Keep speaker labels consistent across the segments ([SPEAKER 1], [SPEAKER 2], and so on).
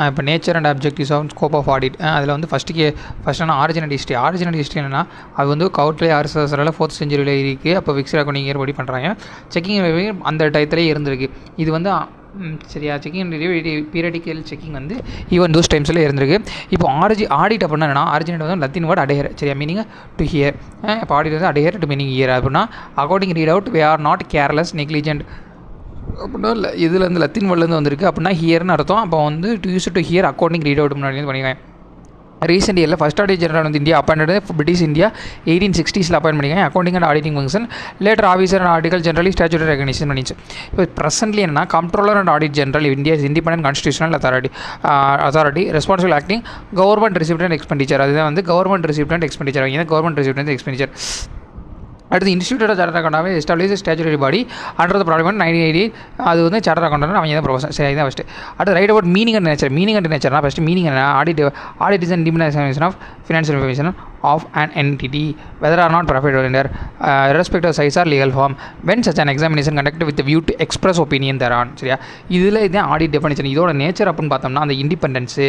[SPEAKER 1] இப்போ nature and objectives of scope of audit அதில் வந்து ஃபஸ்ட்டான ஆரிஜினல் ஹிஸ்ட்ரி என்னென்னா அது வந்து கவுட்லே ஆர்எஸ்எஸ்ல 4th century இருக்குது. அப்போ ஃபிக்ஸ்ட் அக்கௌண்டிங் இயர் படி பண்ணுறாங்க. செக்கிங் அந்த டயத்துலேயே இருந்திருக்கு. இது வந்து சரியா செக்கிங் பீரியடிக்கல் செக்கிங் வந்து ஈவன் தோஸ் டைம்ஸில் இருந்திருக்கு. இப்போ ஆடிட் அப்படின்னா என்னன்னா ஆரிஜினேட் வந்து லத்தின் வேர்ட் அடையர் சரியா மீனிங் டு ஹியர். இப்போ ஆடிட் வந்து அடையர் டு மீனிங் ஹியர் அப்படின்னா according read out we are not careless negligent அப்படின்னா இதில் வந்து லத்தின் வேர்ட்லேருந்து வந்திருக்கு. அப்படின்னா ஹியர்னு அர்த்தம். அப்போ வந்து to use to hear according read out முன்னாடி பண்ணிக்கிறேன். ரீசெண்ட் இயரில் ஃபஸ்ட் ஆடிட் ஜெனரல் வந்து India appoint British India 1860s appoint பண்ணிக்காங்க accounting and auditing function. Later officer and article generally statutory recognition பண்ணிச்சு. இப்போ ப்ரெசென்ட்லி என்னன்னா comptroller and audit general India is independent constitutional authority responsible acting government receipt and expenditure. அதுதான் வந்து government receipt and expenditure. இங்கே government receipt and expenditure. அடுத்து institute of charter அக்கௌண்டாகவே establish statutory body under the parliament 1980. அது வந்து charter account அவங்க தான் profession. சரி தான் ஃபஸ்ட்டு. அடுத்து ரைட் அபவுட் மீனிங் அண்ட் நேச்சர்னா ஃபஸ்ட்டு மீனிங் என்ன audit is and independent of financial information of an entity whether or not profit oriented irrespective of size or legal form when such an examination conducted with the view to express opinion thereon. சரியா இதில் இதுதான் audit definition. இதோட nature அப்படின்னு பார்த்தோம்னா அந்த independence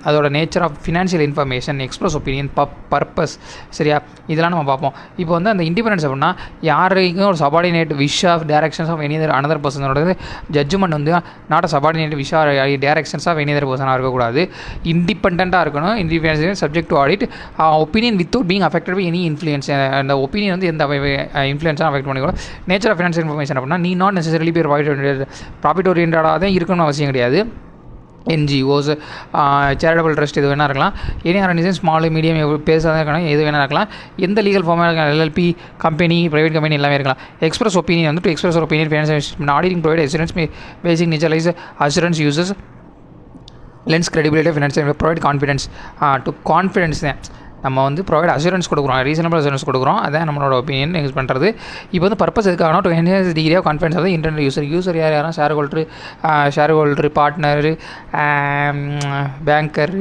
[SPEAKER 1] அதோட nature of financial information express opinion purpose சரியா இதெல்லாம் நம்ம பார்ப்போம். இப்போ வந்து அந்த இண்டிபெண்டன்ஸ் அப்படின்னா யாருக்கும் ஒரு subordinate wish of directions of any other பர்சனோட ஜட்ஜ்மெண்ட் வந்து not subordinate wish or directions of any other பர்சனாக இருக்கக்கூடாது. இண்டிபெண்ட்டாக இருக்கணும். Independence subject to audit opinion without being affected by any influence. அந்த ஒப்பீனியன் வந்து எந்த இன்ஃப்ளூயன்ஸாக அஃபெக்ட் பண்ணிக்கூடும். நேச்சர் ஆஃப் ஃபினான்ஷியல் இன்ஃபர்மேஷன் அப்படின்னா நீ நாட் நெசசரிலி பேர் ப்ராஃபிட் ஓரியன்டாக தான் இருக்கணும்னு அவசியம் கிடையாது. NGOs சேரிட்டபிள் ட்ரஸ்ட் இது வேணா இருக்கலாம். எனி ஆர்கனைசேஷன் ஸ்மால் மீடியம் பேசாதான் இருக்கலாம். எது வேணா இருக்கலாம். எந்த லீகல் ஃபார்மாக இருக்கலாம். LLP கம்பெனி ப்ரைவேட் கம்பெனி எல்லாமே இருக்கலாம். எக்ஸ்பிரஸ் ஒப்பீனியன் வந்து to express opinion financial auditing provide assurance basic naturalise assurance uses lends credibility financial provide confidence to confidence தான் நம்ம வந்து ப்ரொவைட் அசூரன்ஸ் கொடுக்குறோம். ரீசனபிள் அசூரன்ஸ் கொடுக்குறோம். அதான் நம்மளோட ஒப்பீனியன் யூஸ் பண்ணுறது. இப்போ வந்து பர்பஸ் எதுக்காகனா to enhance degree of confidence of internal user யாரும் shareholder partner banker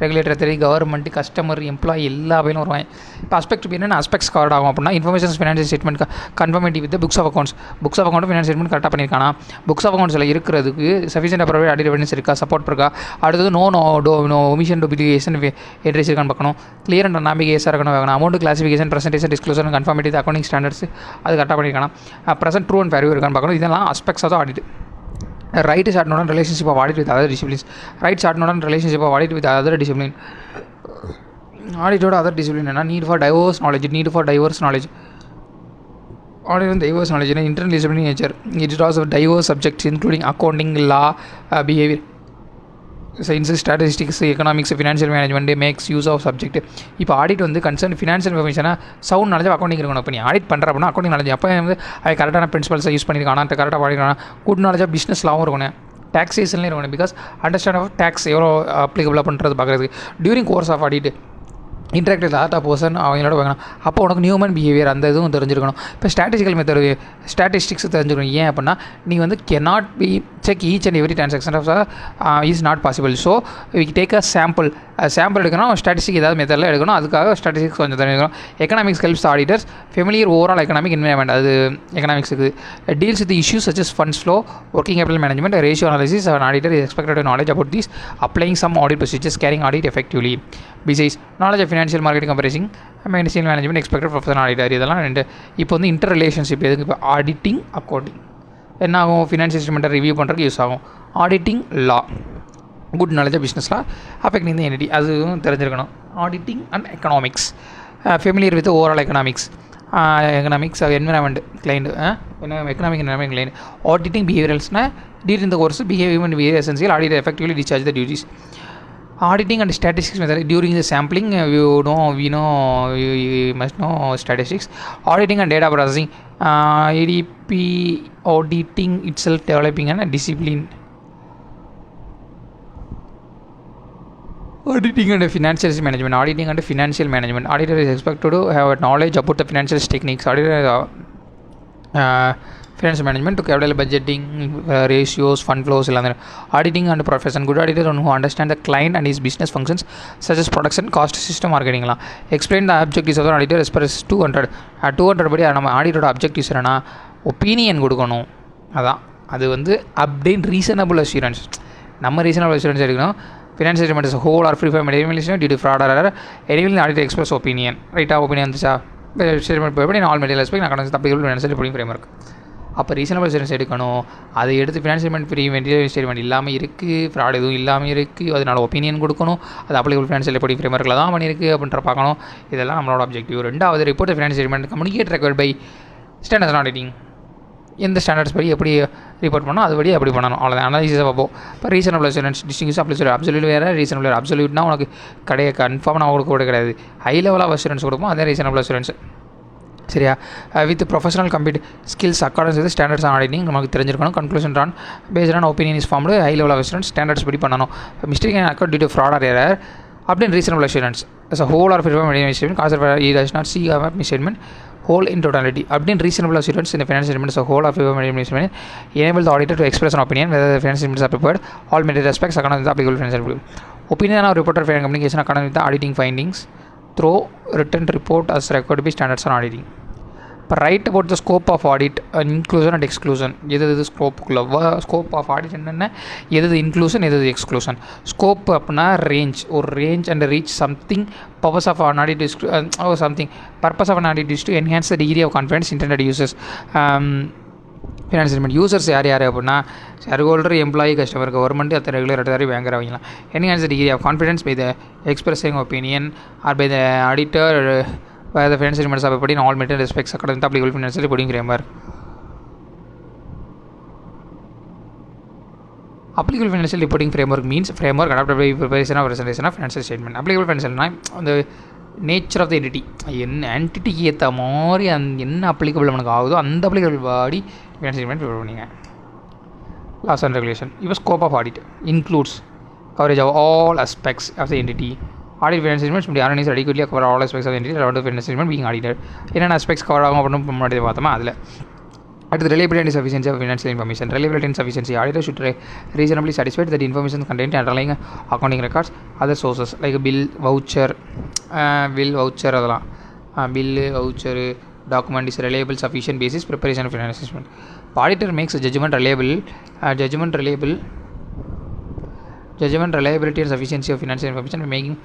[SPEAKER 1] regulator தெரிய கவர்மெண்ட் கஸ்டமர் எம்ப்ளாயி எல்லா பேரும் வருவாங்க. இப்போ அஸ்பெக்ட் என்னென்ன அஸ்பெக்ட்ஸ் கவர் ஆகும் அப்படின்னா information financial statement confirmative with books of accounts financial statement கரெக்டாக பண்ணியிருக்கானா புக்ஸ் ஆஃப் அக்கௌண்ட்ஸில் இருக்கிறதுக்கு சஃபிஷியன்ட் ப்ரொவைட் ஆடிட் எவிடன்ஸ் இருக்கா சப்போர்ட் இருக்கா. அடுத்தது நோ ஒமிஷன் டூப்ளிகேஷன் என்ட்ரிஸ் இருக்கான்னு பார்க்கணும். கிளியர் அண்ட் நாமிகேஸாக இருக்கணும். வேணும் amount classification presentation disclosure confirmative accounting standards அது கரெக்டாக பண்ணியிருக்கானா. ப்ரெசென்ட் ட்ரூ அண்ட் வேல்யூ இருக்கான்னு பார்க்கணும். இதெல்லாம் aspects of audit. Right is not relationship of audit with other disciplines. Right is not relationship of audit with other discipline. Audit or other discipline and need for diverse knowledge. Audit and diverse knowledge in interdisciplinary nature. It is also diverse subjects including accounting, law, behavior, science, statistics, economics, financial management makes use of subject. இப்போ audit வந்து concern financial இன்ஃபர்மேஷனாக sound knowledge accounting இருக்கணும். இப்போ நீ audit பண்ணுற அப்படின்னா accounting knowledge அப்போ வந்து அது கரெக்டான பிரின்சிபல்ஸை யூஸ் பண்ணியிருக்கானா கரெக்டாக படிக்கிறானா குட் நாலேஜாக பிஸ்னஸ் லாவும் இருக்கணும். டேக்ஸேஷன்லேயும் இருக்கணும். பிகாஸ் அண்டர்ஸ்டாண்ட் ஆஃப் டேக்ஸ் எவ்வளோ அப்ளிகபிளாக பண்ணுறது பார்க்குறதுக்கு during course of audit interact lot of person அவங்களோட பார்க்கணும். அப்போ உனக்கு ஹியூமன் பிஹேவியர் அந்த இதுவும் தெரிஞ்சிருக்கணும். இப்போ ஸ்டாட்டிஸ்டிக்ஸ் தெரிஞ்சுக்கணும். ஏன் அப்படின்னா நீ வந்து cannot be check each and every transaction of is not possible. So we take a sample எடுக்கணும். ஸ்டாட்டிஸ்டிக் ஏதாவது மெத்தடில் எடுக்கணும். அதுக்காக ஸ்டாட்டிஸ்டிக்ஸ் கொஞ்சம் தெரிஞ்சுக்கணும். Economics helps auditors familiar overall economic environment அது எக்கனாமிக்ஸுக்கு deals with issues such as funds flow working capital management ratio analysis an auditor is expected to knowledge about these applying some audit procedures carrying audit effectively. Besides knowledge of financial market comparison financial management expected professional auditor. இதெல்லாம் இப்போ வந்து inter relationship எதுக்கு இப்போ auditing accounting என்ன ஆகும் financial ஸ்டேட்மெண்ட்டை review பண்ணுறதுக்கு use ஆகும். Auditing law good knowledge of business law affecting the entity அதுவும் தெரிஞ்சிருக்கணும். Auditing and economics familiar with overall economics environment client economic environment client auditing பிஹேவியரல்ஸ்னால் டியூரிங் இந்த course behaviour essential audit effectively discharge the duties. Auditing and statistics method during the sampling we must know statistics. Auditing and data processing ADP auditing itself developing a discipline. Auditing and financial management auditor is expected to have knowledge about the financial techniques. Auditor financial management to capital budgeting ratios fund flows auditing and profession good auditor who understand the client and his business functions such as production cost system marketing explain the objectives of the auditor as per 200 படி நம்ம ஆடிட்டோட objectives என்னன்னா opinion கொடுக்கணும். அதான் அது வந்து obtain reasonable assurance நம்ம reasonable assurance எடுக்கணும். Financial statement is whole or free from elimination due to fraud or எனிவில் ஆடிட்டர் எக்ஸ்பிரஸ் ஒப்பீனியன். ரைட்டாக ஒப்பீனியன் வந்துச்சா? ஸ்டேட்மெண்ட் போய் ஆல் மெட்டீரியல் எஸ்பெக்ட் நான் அப்ளிகபிள் ஃபினான்ஷியல் ரிப்போர்ட்டிங் ஃப்ரேம்வொர்க். அப்போ ரீசனபிள் அஷூரன்ஸ் எடுக்கணும். அதை எடுத்து financial statement free material statement இல்லாமல் இருக்குது, ஃப்ராட் எதுவும் இல்லாமல் இருக்குது, அதனால ஒப்பீனியன் கொடுக்கணும். அது அப்ளிகபிள் ஃபினான்ஷியல் ரிப்போர்ட்டிங் ஃப்ரேம்வொர்க்கில் தான் பண்ணியிருக்கு அப்படின்ற பார்க்கணும். இதெல்லாம் நம்மளோட அப்ஜெக்டிவ். ரெண்டாவது, report financial statement communicate record by standards auditing. எந்த ஸ்டாண்டர்ட்ஸ் படி எப்படி ரிப்போர்ட் பண்ணணும் அதுபடி அப்படி பண்ணணும். அவ்வளோதான். அனாலிசிஸை பார்ப்போம். இப்போ ரீசனபிள் அஷூரன்ஸ் டிஸ்டிங்ஸ் அப்சல்யூட் வேறு, ரீசனபிள் வேறு. அப்சல்யூட்னா உனக்கு கன்ஃபார்ம் நான் கொடுக்க கூட கிடையாது. ஹை லெவல் ஆஃப் அஷூரன்ஸ் கொடுப்போம், அதே ரீசனபிள் அஷூரன்ஸ். சரியா? With professional complete skills accordance with standards auditing நமக்கு தெரிஞ்சிருக்கணும். Conclusion on based on opinion is formed high level of assurance standards படி பண்ணணும். Mistake and account due to fraud or error அப்படின்னு reasonable assurance as a whole or free from any statement caused by he does not see a misstatement whole in totality. அப்படின்னு reasonable assurance in the financial statements as a whole or free from any statement enable the auditor to express an opinion whether the financial statements are prepared all material aspects according to the applicable financial rule. Opinion or report of financial communication according with the auditing findings through written report as recorded by standards on auditing. இப்போ right about the scope of audit inclusion and exclusion. எது ஸ்கோப்புக்குள்ள scope of audit என்னென்ன, எது inclusion எது exclusion. Scope அப்படின்னா range, ஒரு range and reach something. Purpose of an audit is something. Purpose of an audit is to enhance the degree of confidence intended users. Finance statement users யார் அப்படின்னா shareholder, employee, customer, government, அத்தனை regular அட்டதாரி, banker அவங்களாம். Enhance the degree of confidence by the expressing opinion or by the auditor by the financial statements are put in all material aspects according to the applicable financial reporting framework. Applicable financial reporting framework means framework adopted by preparation or presentation of financial statement. Applicable financial na the nature of the entity, என்ன என்டிட்டிக்கு ஏற்ற மாதிரி என்ன applicable நமக்கு ஆகுதோ அந்த applicable பாடி financial statement prepare பண்ணிங்க. Laws and regulation. இப்போ scope of audit includes coverage of all aspects of the entity. Audit financial statements may be analyzed adequately cover all aspects of the entity relevant to financial statement being audited. என்னென்ன aspects cover ஆகும் அப்படின்னு முன்னாடி பார்த்தோமா அதில். அடுத்து reliability and sufficiency of financial information. Reliability and sufficiency. Auditor should reasonably satisfied that the information contained underlying accounting records, other sources like bill, voucher அதெல்லாம் bill, voucher, document is reliable, sufficient basis preparation of financial statement. Auditor makes a judgment reliability and sufficiency of financial information by making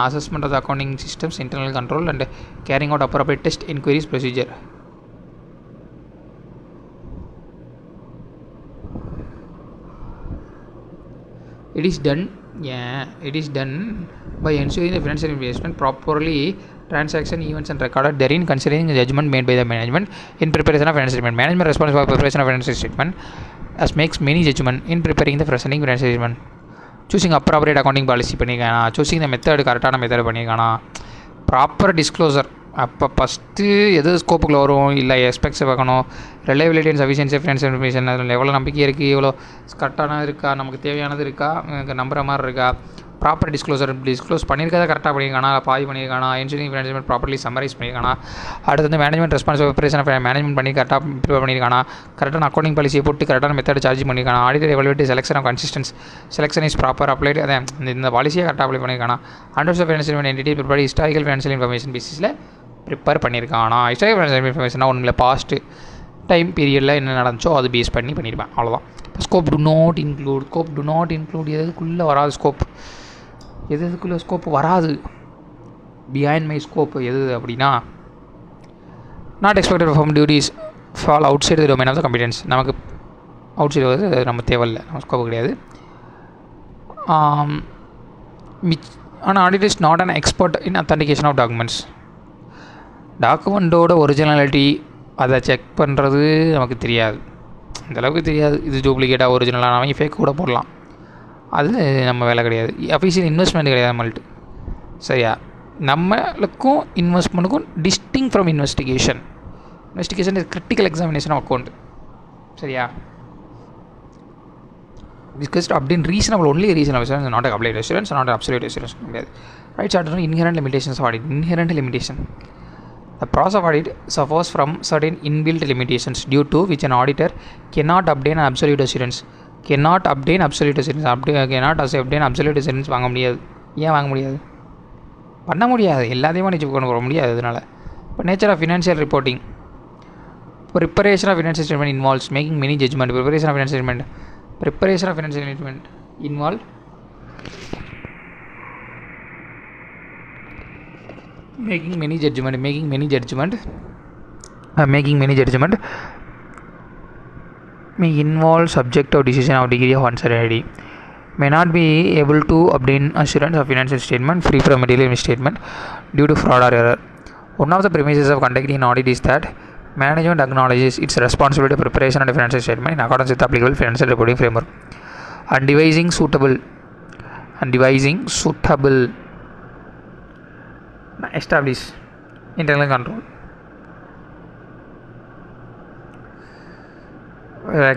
[SPEAKER 1] assessment of the accounting systems, internal control and carrying out appropriate test inquiries procedure. It is done by ensuring the financial investment properly transaction events and recorded therein, considering the judgment made by the management in preparation of financial statement. Management responsible for preparation of financial statement as makes many judgment in preparing the presenting financial statement. Choosing appropriate accounting policy பண்ணியிருக்கானா, choosing the method கரெக்டான method பண்ணியிருக்கானா, proper disclosure. அப்போ first எது ஸ்கோப்புக்குள்ள வரும் இல்லை எக்ஸ்பெக்ட்ஸை பார்க்கணும். Reliability and sufficiency of financial information, அதில் எவ்வளோ நம்பிக்கை இருக்குது, எவ்வளோ கரெக்டானது இருக்கா, நமக்கு தேவையானது இருக்கா, நம்புற மாதிரி இருக்கா. ப்ராப்பர் டிஸ்க்ளோஸ் பண்ணியிருக்கா, கரெக்டாக பண்ணியிருக்கானா, பாதி பண்ணியிருக்கானா, என்ஜினியரிங் மேனேஜ்மெண்ட் ப்ராப்பர்லி சம்மரைஸ் பண்ணியிருக்கானா. அடுத்து வந்து management responsible preparation of management பண்ணி கரெக்டாக ப்ரிப்பேர் பண்ணியிருக்கானா, கரெக்டான அக்கௌண்டிங் பாலிசியை போட்டு கரெக்டான மெத்தட் சார்ஜ் பண்ணியிருக்கானா. Auditor evaluate selection of consistence selection is proper applied, அதான் இந்த பாலிசியை கரெக்டாக அப்ளை பண்ணியிருக்கானா. அண்டர்ஸ் of financial entity prepare historical financial information பேசிஸில் ப்ரிப்பேர் பண்ணியிருக்கானா. ஹிஸ்டாரிக்கல் ஃபினான்ஷியல் இன்ஃபர்மேஷனாக ஒன்றும் இல்லை, பாஸ்ட்டு டைம் பீரியடில் என்ன நடந்துச்சோ அது பேஸ் பண்ணி பண்ணியிருப்பேன், அவ்வளோதான். இப்போ ஸ்கோப் டு நாட் இன்க்ளூட் எதுக்குள்ளே வராது, எதுக்குள்ளே ஸ்கோப் வராது, பிஹைண்ட் மை ஸ்கோப் எது அப்படின்னா not expected perform duties fall outside the domain of the competence. நமக்கு அவுட் சைடு வந்து நம்ம தேவையில்லை, நம்ம ஸ்கோப்பு கிடையாது. ஆனால் auditor is not an expert in authentication of டாக்குமெண்ட்டோட ஒரிஜினாலிட்டி அதை செக் பண்ணுறது நமக்கு தெரியாது, அந்தளவுக்கு தெரியாது. இது டூப்ளிகேட்டாக ஒரிஜினலாக அவங்க ஃபேக் கூட போடலாம், அது நம்ம வேலை கிடையாது. அஃபிஷியல் இன்வெஸ்ட்மெண்ட் கிடையாது நம்மள்ட்ட, சரியா? நம்மளுக்கும் இன்வெஸ்ட்மெண்ட்டுக்கும் distinct from investigation is critical examination of account, சரியா? பிகாஸ் அப்படின்னு reasonable only reasonable not applied assurance, not absolute assurance கிடையாது. Right chart inherent limitations of audit. Inherent limitation. The process of audit suffers from certain inbuilt limitations due to which an auditor cannot obtain an absolute assurance. Cannot obtain absolute assurance வாங்க முடியாது. ஏன் வாங்க முடியாது? பண்ண முடியாது, எல்லாத்தையும் நிச்சயம் கொண்டு வர முடியாது. அதனால் இப்போ nature of financial reporting. Preparation of financial statement involves making many judgement. Preparation of financial statement involve making many judgment may involve subjective decision of degree of uncertainty, may not be able to obtain assurance of financial statement free from material misstatement due to fraud or error. One of the premises of conducting an audit is that management acknowledges its responsibility for preparation of the financial statement in accordance with the applicable financial reporting framework and devising suitable establish internal control.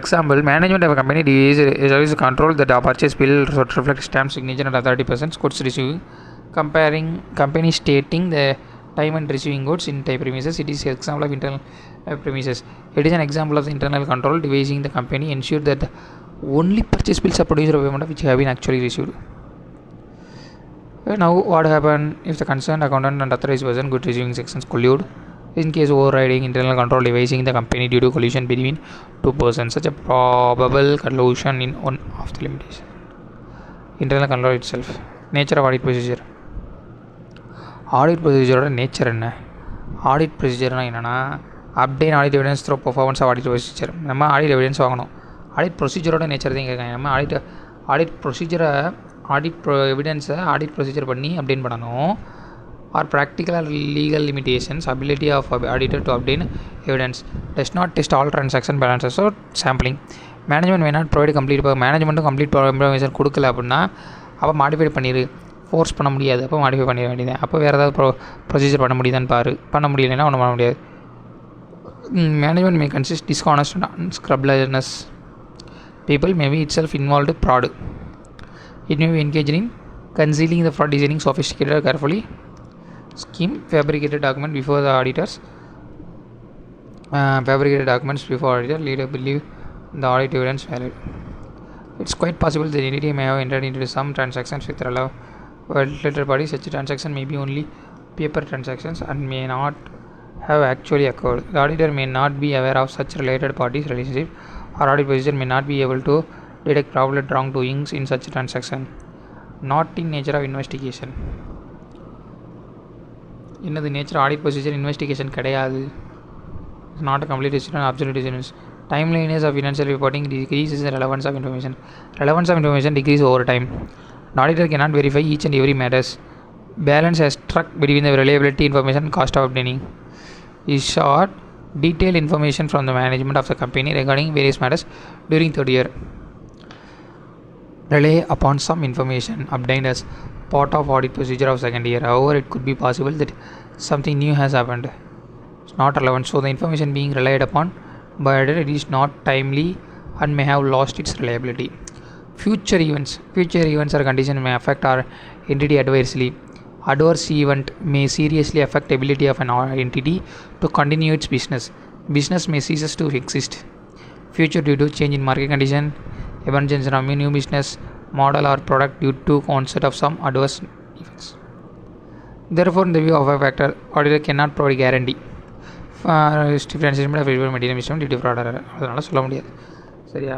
[SPEAKER 1] Example, management of a company is to control that the purchase bill reflect stamp signature and authority presence, goods receiving, comparing company stating the time and receiving goods in type premises. It is an example of internal premises. It is an example of the internal control devising the company ensure that the only purchase bills are produced of payment which have been actually received. Now what happen if the concerned accountant and authorized person good receiving sections collude? In case overriding internal control devising the company due to collusion between two persons, such a probable collusion in one of the limitations. Internal control itself. Nature of audit procedure. Audit procedure nature என்ன? Audit procedure என்னன்னா obtain audit evidence through performance of audit procedure. நம்ம audit evidence வாங்கணும். Audit procedure nature தான் கேட்காங்க. நம்ம audit procedure evidence audit procedure பண்ணி obtain பண்ணணும். Or practical or legal limitations, ability of auditor to obtain evidence does not test all transaction balances or sampling. Management may not provide complete information கொடுக்கல அப்படின்னா அப்போ modify பண்ணிடு, force பண்ண முடியாது, அப்போ modify பண்ணிட வேண்டியது. அப்போ வேறு ஏதாவது ப்ரொசீஜர் பண்ண முடியுதான்னு பாரு, பண்ண முடியலைன்னா ஒன்றும் பண்ண முடியாது. Management may consist dishonest and unscrupulous people may be itself involved in fraud. It may be engaged in concealing the fraud, designing sophisticated carefully scheme, fabricated documents before the auditors lead to believe the audit evidence valid. It's quite possible the entity may have entered into some transactions with related parties. Such transaction may be only paper transactions and may not have actually occurred. The auditor may not be aware of such related parties relationship, or audit procedure may not be able to detect probable wrongdoings in such transaction. Not in nature of investigation. என்னது nature audit procedure investigation கிடையாது. It's not a complete decision and absolute decision. Timeliness of financial reporting decreases relevance of information. Relevance of information decrease over time. An auditor cannot verify each and every matters. Balance has struck between the reliability information and cost of obtaining. In short, detailed information from the management of the company regarding various matters during third year rely upon some information obtained as part of audit procedure of second year. However, it could be possible that something new has happened. It's not relevant, so the information being relied upon by auditor it is not timely and may have lost its reliability. Future events or conditions may affect our entity adversely. Adverse event may seriously affect the ability of an entity to continue its business. Business may cease to exist. Future due to change in market condition, emergence of new business model or product due to onset of some adverse effects. Therefore, in the view of a factor, auditor cannot provide guarantee differentiation of material misstatement due to fraud or error. அதனால சொல்ல முடியாது. சரியா?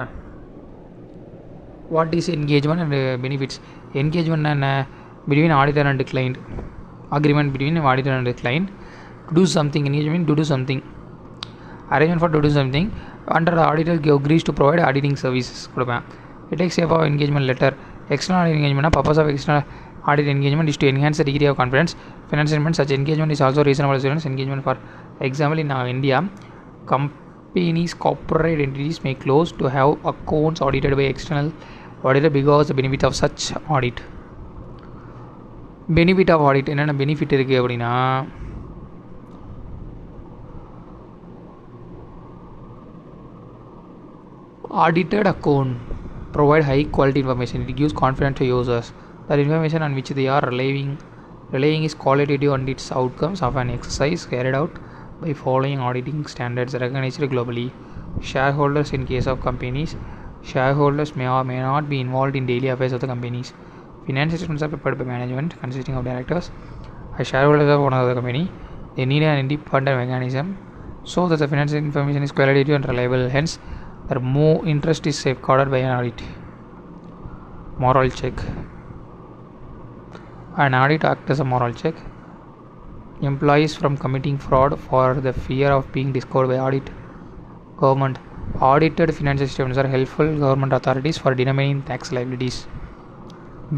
[SPEAKER 1] What is engagement and benefits? Engagement and between auditor and client. Agreement between auditor and client to do something. Engagement to do something. Arrangement for to do something. Under the auditor agrees to provide auditing services. It takes shape of engagement letter. External audit engagement. Purpose of external audit engagement is to enhance the degree of confidence. Financial such engagement is also reasonable assurance engagement. For example, in India, companies, corporate entities may close to have accounts audited by external auditor because the benefit of such audit. Benefit of audit என்னென்ன benefit இருக்குது அப்படின்னா, audited account provide high quality information. It gives confidence to users that information on which they are relying is qualitative and its outcomes of an exercise carried out by following auditing standards recognized globally. Shareholders in case of companies, shareholders may or may not be involved in daily affairs of the companies. Financial statements are prepared by management consisting of directors as shareholders of one of the company. They need an independent mechanism so that the financial information is qualitative and reliable. Hence, their more interest is safeguarded by an audit. moral check. An audit acts as a moral check. Employees from committing fraud for the fear of being discovered by audit. Government. Audited financial statements are helpful government authorities for determining tax liabilities.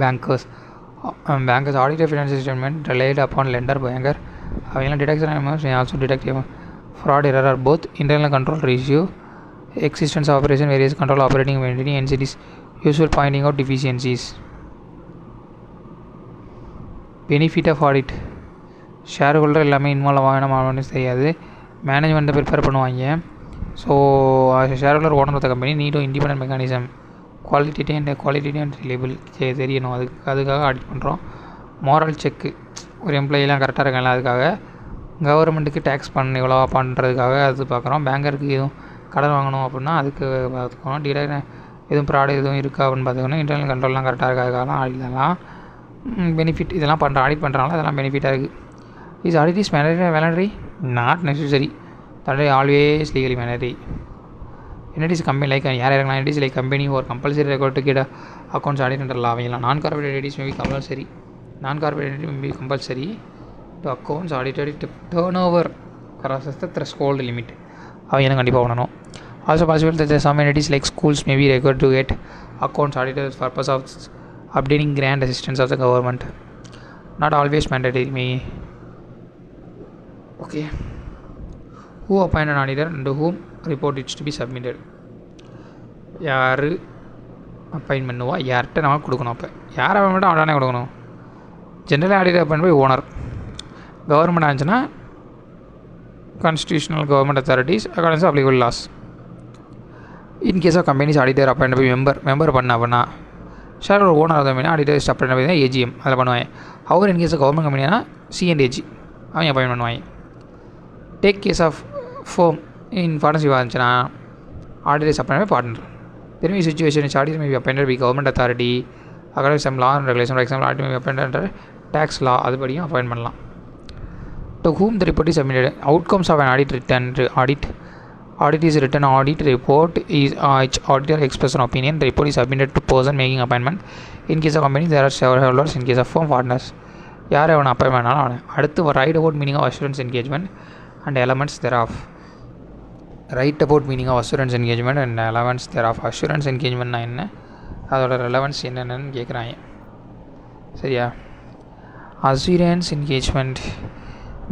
[SPEAKER 1] Bankers. Bankers audited financial statement relied upon lender banker. Detection and also detect fraud error are both internal control ratio, existence of operation, various control operating entity entities, useful pointing out deficiencies. Benefit of audit. Shareholder எல்லாமே involve ஆகணும்னு தெரியாது, மேனேஜ்மெண்ட்டை prepare பண்ணுவாங்க. So shareholder owner of the company நீடும் independent mechanism quality and reliable தெரியணும். அதுக்காக audit பண்ணுறோம். Moral செக்கு, ஒரு எம்ப்ளாயிலாம் கரெக்டாக இருக்காங்களா அதுக்காக. கவர்மெண்ட்டுக்கு டேக்ஸ் இவ்வளோ பண்ணுறதுக்காக அது பார்க்குறோம். பேங்கருக்கு எதுவும் கடன் வாங்கணும் அப்படின்னா அதுக்கு பார்த்துக்கணும். எதுவும் ப்ராடக்ட் எதுவும் இருக்கா அப்படின்னு பார்த்துக்கணும். இன்டர்னல் கண்ட்ரோல்லாம் கரெக்டாக இருக்காதுக்காகலாம் இதெல்லாம் பெனிஃபிட். இதெல்லாம் ஆடிட் பண்ணுறாங்களா அதெல்லாம் பெனிஃபிட்டாக இருக்குது. Is audit is mandatory? Not necessary. That is always legally mandatory. Entities company like entities like company who are compulsory required to get accounts audited under law. Non-corporate entities may be compulsory. Non-corporate entity may be compulsory to accounts audited if turnover crosses the threshold limit. அவங்களுக்கு கண்டிப்பாக பண்ணணும். Also possible that some entities like schools may be required to get accounts audited for purpose of obtaining grant assistance of the government. Not always mandatory. Okay. Who appoint an auditor and to whom report is to be submitted? யார் appoint பண்ணுவா, யார்கிட்ட நம்ம கொடுக்கணும். அப்போ யாரை மட்டும் ஆடானே கொடுக்கணும். General auditor appoint by owner. Government ஆச்சுன்னா constitutional government authorities according to applicable laws. In case of companies auditor appoint by member பண்ண அப்படின்னா ஷேர் ஒரு owner of company auditor appoint பண்ணி ஏஜிஎம் அதில் பண்ணுவாங்க. அவர் இன் கேஸ் ஆஃப் கவர்மெண்ட் கம்பெனினா CNAG அவங்க அப்பாயின் பண்ணுவாங்க. Take case of firm in partnership இருந்துச்சுன்னா ஆடிட்டர்ஸ் அப்பாயின்ட் பார்ட்னர். திரும்பி situation auditor may be appointed by government authority according some law and regulation. For example auditor may be appointed under tax law, அதுபடியும் appoint பண்ணலாம். To whom the report is submitted. Outcomes of an audit written audit is written audit report is each auditor express an opinion. The report is submitted to person making appointment. In case of company there are shareholders. In case of firm partners. யார் அவனை appoint பண்ணாலும் அவனை. அடுத்து right about meaning of assurance engagement and elements thereof. Right about meaning of assurance engagement and elements thereof. Assurance என்கேஜ்மெண்ட்னா என்ன, அதோட relevance என்னென்னு கேட்குறாங்க. சரியா? Assurance engagement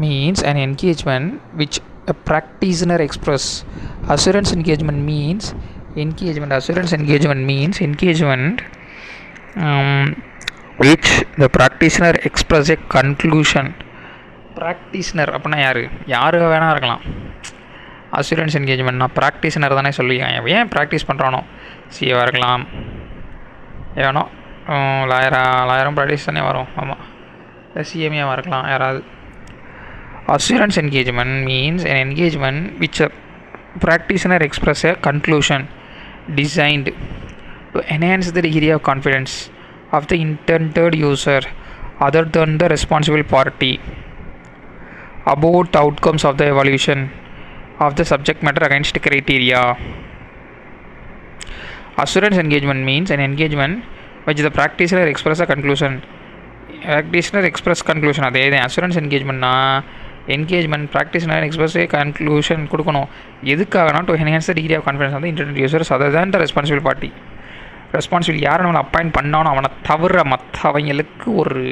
[SPEAKER 1] means an engagement which a practitioner express. Assurance engagement means assurance engagement means engagement which the practitioner express a conclusion. practitioner அப்படின்னா யாரு வேணா இருக்கலாம். அஷூரன்ஸ் என்கேஜ்மெண்ட்னா ப்ராக்டிஷனர் தானே சொல்லியிருக்காங்க. ஏன் ப்ராக்டிஸ் பண்ணுறானோ சிஏவாக இருக்கலாம், ஏனோ லாயரும் ப்ராக்டிஸ் தானே வரும். ஆமாம், இல்லை சிஎம்ஏவாக இருக்கலாம் யாராவது. Assurance engagement means an engagement which a practitioner express a conclusion designed to enhance the degree of confidence of the intended user other than the responsible party about the outcomes of the evaluation of the subject matter against criteria. Assurance engagement means an engagement which the practitioner express a conclusion. அதே தான் assurance என்கேஜ்மெண்ட்னா engagement practitioner express conclusion கொடுக்கணும். எதுக்காகனா to enhance the degree of confidence வந்து internet users other than the responsible party. Responsible யாரை நம்மளை appoint பண்ணானோ அவனை தவிர மற்றவங்களுக்கு ஒரு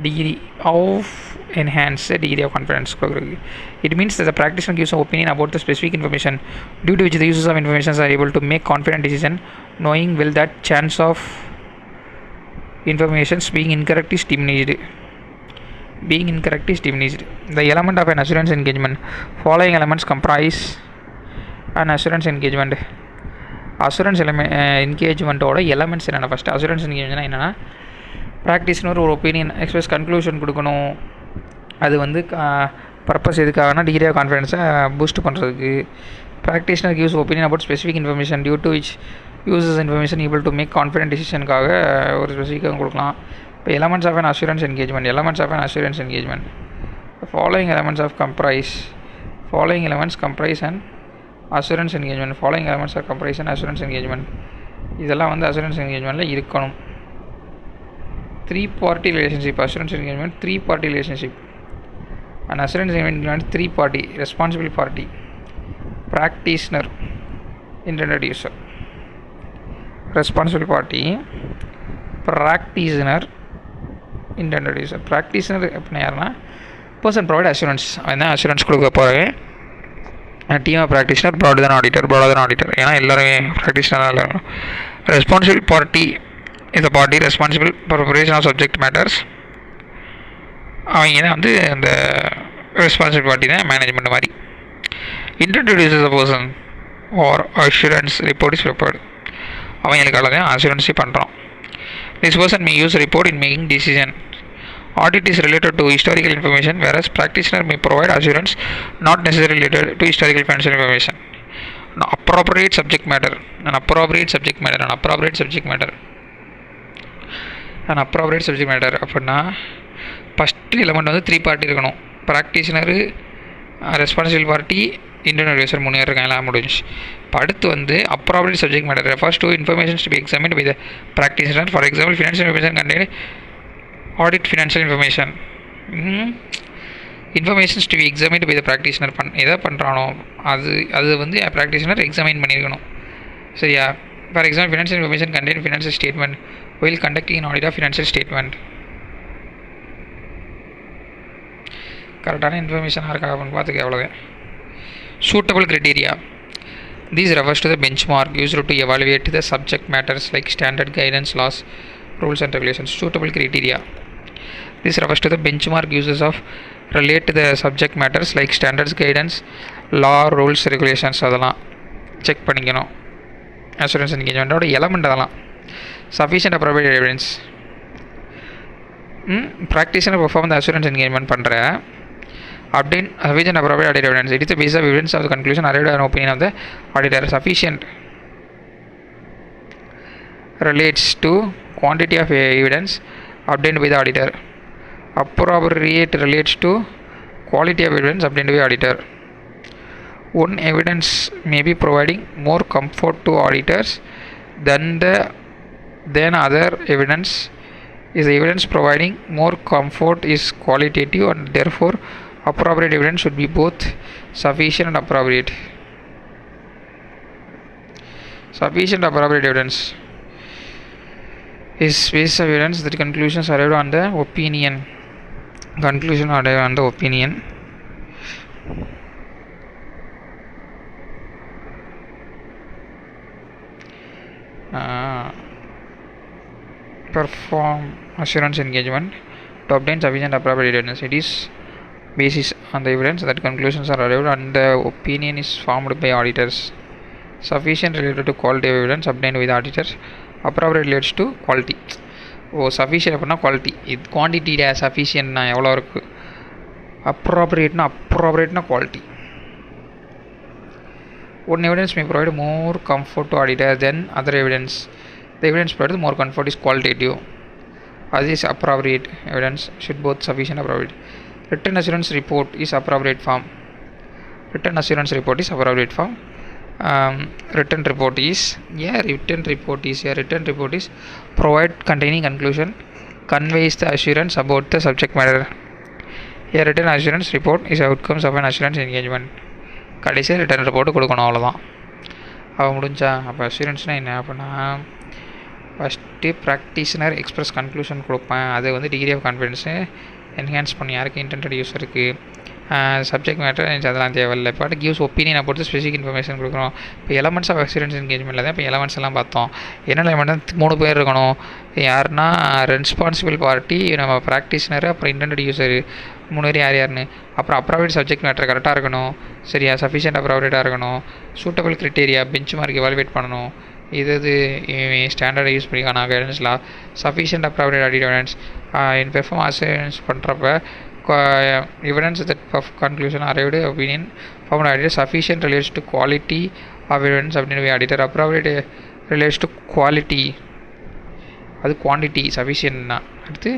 [SPEAKER 1] degree of enhance the degree of confidence. It means that the practitioner gives an opinion about the specific information due to which the users of information are able to make confident decision, knowing well that chance of information being incorrect is diminished. The element of an assurance engagement. Following elements comprise an assurance engagement. Assurance engagement ஓட elements என்னென்ன? First assurance engagement என்னென்னா practitioner ஒரு opinion express conclusion கொடுக்கணும். அது வந்து purpose எதுக்காகனா degree of கான்ஃபிடன்ஸை boost பண்ணுறதுக்கு. Practitioner gives opinion about specific information due to which uses information able to make confident டிசிஷனுக்காக ஒரு ஸ்பெசிஃபிக்காக கொடுக்கலாம். இப்போ elements of an assurance engagement. Following elements comprise and assurance engagement. இதெல்லாம் வந்து அஷூரன்ஸ் என்கேஜ்மெண்ட்டில் இருக்கணும். 3-party relationship. Assurance engagement 3-party relationship. An assurance engagement 3-party. Responsible party, practitioner, intended user. Responsible party, practitioner, intended user. Practitioner அப்படின்னா யாருன்னா person provide assurance. அவன் தான் assurance கொடுக்க போகிறேன். Team of practitioner ப்ராட் தான் ஆடிட்டர் ஏன்னா எல்லாருமே ப்ராக்டிஷனராக இருக்கணும். ரெஸ்பான்சிபிள் பார்ட்டி இந்த party responsible for preparation of subject matters. அவங்க தான் வந்து அந்த ரெஸ்பான்சிபிள் பார்ட்டி தான் மேனேஜ்மெண்ட் மாதிரி. Introduces a person or assurance report is prepared. அவங்களுக்காக தான் அஷூரன்ஸே பண்ணுறோம். This person may use report in making decision. Audit is related to historical information, whereas practitioner may provide assurance not necessarily related to historical financial information. An appropriate subject matter அப்படின்னா first element வந்து 3 party இருக்கணும். ப்ராக்டிஷனரு, responsible party, internal user 3 பேர் இருக்காங்க, எல்லாம் முடிஞ்சு. இப்போ அடுத்து வந்து appropriate subject matter refers to information to be examined by the practitioner. For example, financial information contained audit financial information. Informations to be examined by the practitioner. எதை பண்ணுறானோ அது வந்து ப்ராக்டிஷனர் எக்ஸாமின் பண்ணியிருக்கணும். சரியா? For example, financial information contain financial statement while conducting an audit of financial statement. கரெக்டான இன்ஃபர்மேஷனாக இருக்கா அப்படின்னு பார்த்துக்க எவ்வளோதான். Suitable criteria. These refers to the benchmark used to evaluate the subject matters like standard guidance, laws, rules and regulations. Suitable criteria. This refers to the benchmark uses of relate to the subject matters like standards, guidance, law, rules, regulations. அதெல்லாம் check பண்ணிக்கணும். Assurance என்கேஜ்மெண்ட்டோட element அதெல்லாம். Sufficient appropriate evidence. Practitioner perform த assurance engagement பண்ணுற obtain sufficient appropriate audit evidence. It is the basis of evidence of the conclusion arrived at an opinion of the auditor. Sufficient relates to quantity of evidence obtained by the auditor. Appropriate relates to quality of evidence obtained by auditor. One evidence may be providing more comfort to auditors than other evidence. Is the evidence providing more comfort is qualitative, and therefore appropriate evidence should be both sufficient and appropriate. Sufficient appropriate evidence is basis of evidence that conclusions arrived on the opinion. Conclusion arrived on the opinion. Perform assurance engagement to obtain sufficient appropriate evidence. It is basis on the evidence that conclusions are arrived and the opinion is formed by auditors. Sufficient related to quality of evidence obtained with auditors. Appropriate relates to quality. Sufficient அப்படின்னா quality. இது குவான்டிட்டியில் சஃபிஷியன்ட்னா எவ்வளோ இருக்குது. அப்ராப்ரியேட்னா quality. One evidence may provide more comfort to auditor than other evidence. The evidence provided more comfort is qualitative. As is appropriate evidence should both sufficient appropriate. Written assurance report is appropriate form. Written report is provide containing conclusion, conveys the assurance about the subject matter. A written assurance report is outcomes of an assurance engagement. கடைசியாக return report கொடுக்கணும், அவ்வளோதான். அவள் முடிஞ்சா. அப்போ அஷூரன்ஸ்னால் என்ன அப்படின்னா, first practitioner express conclusion கொடுப்பேன். அது வந்து டிகிரி ஆஃப் கான்ஃபிடென்ஸு என்ஹான்ஸ் பண்ணி யாருக்கு இன்டென்டட் யூஸருக்கு சப்ஜெக்ட் மேட்டர் அதெல்லாம் தேவையில்லை. இப்போ கிவ்ஸ் ஒப்பீனியனை பொறுத்து ஸ்பெசிஃபிக் இன்ஃபர்மேஷன் கொடுக்குறோம். இப்போ எலமெண்ட்ஸ் ஆஃப் அஷூரன்ஸ் என்கேஜ்மெண்ட்டில் தான் இப்போ எலமெண்ட்ஸ் எல்லாம் பார்த்தோம். என்ன எலமெண்ட் 3 பேர் இருக்கணும். யாருன்னா ரெஸ்பான்சிபிள் பார்ட்டி, நம்ம ப்ராக்டிஷனர், அப்புறம் இன்டென்டட் யூஸரு 3 பேர் யாருன்னு. அப்புறம் அப்ராப்ரியேட் சப்ஜெக்ட் மேட்டர் கரெக்டாக இருக்கணும். சரியா? சஃபிஷியன்ட் அப்ராப்ரியேட்டாக இருக்கணும். Suitable criteria benchmark evaluate பண்ணணும். இது ஸ்டாண்டர்டை யூஸ் பண்ணிக்கான கைடன்ஸ்லாம். Sufficient appropriate audit evidence in perform assurance பண்ணுறப்ப evidence that of conclusion arrived opinion found auditor. Sufficient relates to quality of evidence obtained by auditor. Appropriate relates to quality, அது quantity. sufficient அடுத்து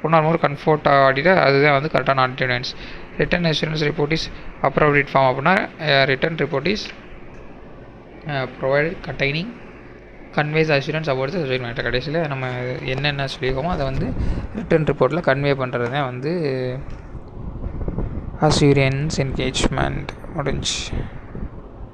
[SPEAKER 1] one or more comfort auditor, அதுதான் வந்து கரெக்டான audit evidence. Written assurance report is appropriate form அப்படின்னா written report is provide containing conveys assurance about the subject matter. கடைசியில் நம்ம என்னென்ன சொல்லியிருக்கோமோ அதை வந்து ரிட்டன் ரிப்போர்ட்டில் கன்வே பண்ணுறது தான் வந்து அஷூரன்ஸ் என்கேஜ்மெண்ட் முடிஞ்சு.